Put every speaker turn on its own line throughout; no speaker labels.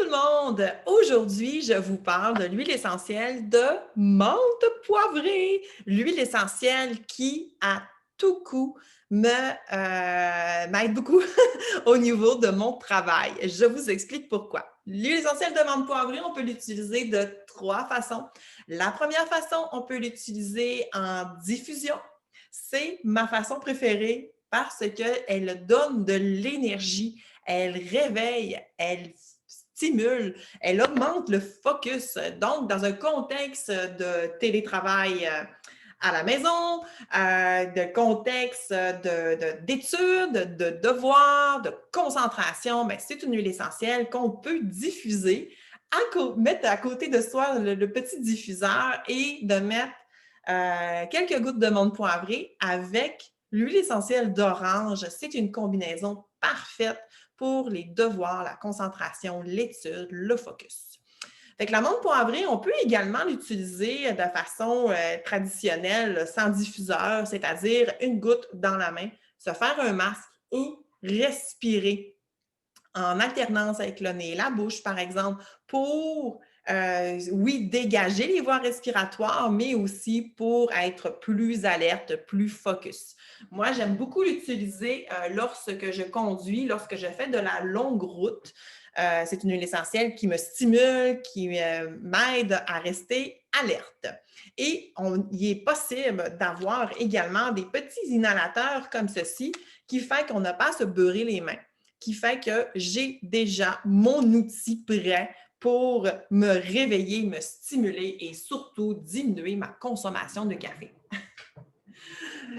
le monde! Aujourd'hui, je vous parle de l'huile essentielle de menthe poivrée. L'huile essentielle qui, à tout coup, m'aide beaucoup au niveau de mon travail. Je vous explique pourquoi. L'huile essentielle de menthe poivrée, on peut l'utiliser de trois façons. La première façon, on peut l'utiliser en diffusion. C'est ma façon préférée parce qu'elle donne de l'énergie, elle réveille, elle stimule, elle augmente le focus. Donc, dans un contexte de télétravail à la maison, de contexte d'études, de devoirs, de concentration, bien, c'est une huile essentielle qu'on peut diffuser, mettre à côté de soi le petit diffuseur et de mettre quelques gouttes de menthe poivrée avec l'huile essentielle d'orange. C'est une combinaison parfaite pour les devoirs, la concentration, l'étude, le focus. Fait que la menthe poivrée, on peut également l'utiliser de façon traditionnelle, sans diffuseur, c'est-à-dire une goutte dans la main, se faire un masque et respirer en alternance avec le nez et la bouche, par exemple, pour, oui, dégager les voies respiratoires, mais aussi pour être plus alerte, plus focus. Moi, j'aime beaucoup l'utiliser lorsque je conduis, lorsque je fais de la longue route. C'est une huile essentielle qui me stimule, qui m'aide à rester alerte. Et il est possible d'avoir également des petits inhalateurs comme ceci qui fait qu'on n'a pas à se beurrer les mains, qui fait que j'ai déjà mon outil prêt pour me réveiller, me stimuler et surtout diminuer ma consommation de café.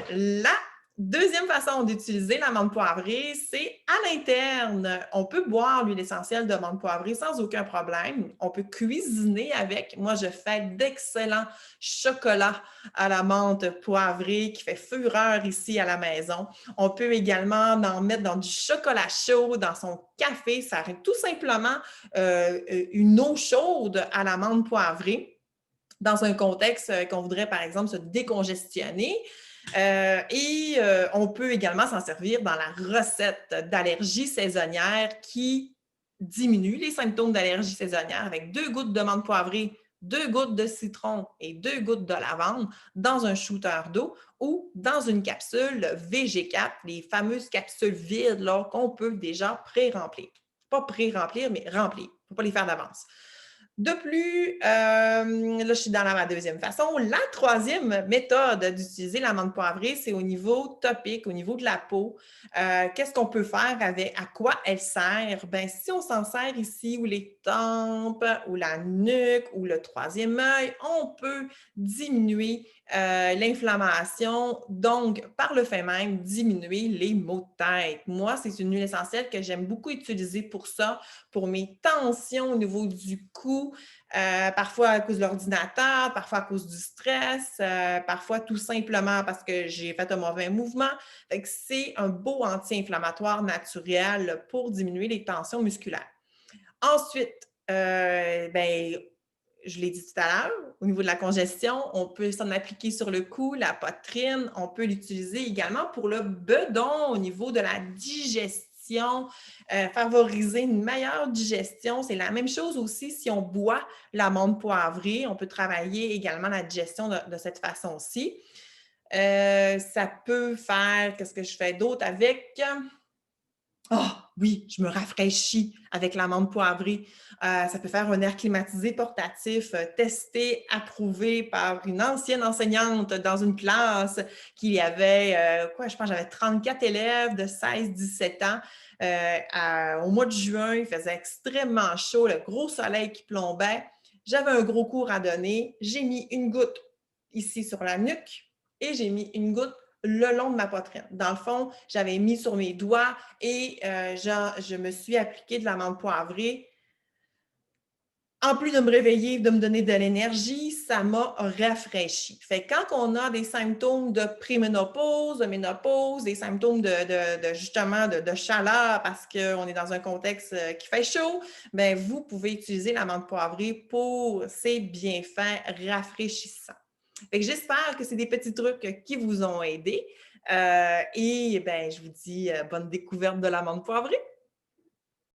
La deuxième façon d'utiliser la menthe poivrée, c'est à l'interne. On peut boire l'huile essentielle de menthe poivrée sans aucun problème. On peut cuisiner avec. Moi, je fais d'excellents chocolats à la menthe poivrée qui fait fureur ici à la maison. On peut également en mettre dans du chocolat chaud, dans son café. Ça arrive tout simplement une eau chaude à la menthe poivrée dans un contexte qu'on voudrait, par exemple, se décongestionner. On peut également s'en servir dans la recette d'allergie saisonnière qui diminue les symptômes d'allergie saisonnière avec 2 gouttes de menthe poivrée, 2 gouttes de citron et 2 gouttes de lavande dans un shooter d'eau ou dans une capsule VG4, les fameuses capsules vides qu'on peut déjà pré-remplir. Pas pré-remplir, mais remplir. Il ne faut pas les faire d'avance. De plus, là, je suis dans ma deuxième façon. La troisième méthode d'utiliser la menthe poivrée, c'est au niveau topique, au niveau de la peau. Qu'est-ce qu'on peut faire avec, à quoi elle sert? Bien, si on s'en sert ici, ou les tempes, ou la nuque, ou le troisième œil, on peut diminuer l'inflammation, donc par le fait même, diminuer les maux de tête. Moi, c'est une huile essentielle que j'aime beaucoup utiliser pour ça, pour mes tensions au niveau du cou, parfois à cause de l'ordinateur, parfois à cause du stress, parfois tout simplement parce que j'ai fait un mauvais mouvement. C'est un beau anti-inflammatoire naturel pour diminuer les tensions musculaires. Ensuite, ben, je l'ai dit tout à l'heure, au niveau de la congestion, on peut s'en appliquer sur le cou, la poitrine. On peut l'utiliser également pour le bedon au niveau de la digestion, favoriser une meilleure digestion. C'est la même chose aussi si on boit la menthe poivrée. On peut travailler également la digestion de cette façon-ci. Ça peut faire, qu'est-ce que je fais d'autre avec? Oh oui, je me rafraîchis avec la menthe poivrée. Ça peut faire un air climatisé portatif, testé, approuvé par une ancienne enseignante dans une classe qui avait, je pense que j'avais 34 élèves de 16-17 ans. Au mois de juin, il faisait extrêmement chaud, le gros soleil qui plombait. J'avais un gros cours à donner. J'ai mis une goutte ici sur la nuque et j'ai mis une goutte le long de ma poitrine. Dans le fond, j'avais mis sur mes doigts et je me suis appliqué de la menthe poivrée. En plus de me réveiller, de me donner de l'énergie, ça m'a rafraîchi. Fait que quand on a des symptômes de préménopause, de ménopause, des symptômes justement de chaleur parce qu'on est dans un contexte qui fait chaud, bien, vous pouvez utiliser la menthe poivrée pour ses bienfaits rafraîchissants. Fait que j'espère que c'est des petits trucs qui vous ont aidé. Et ben, je vous dis bonne découverte de la menthe poivrée.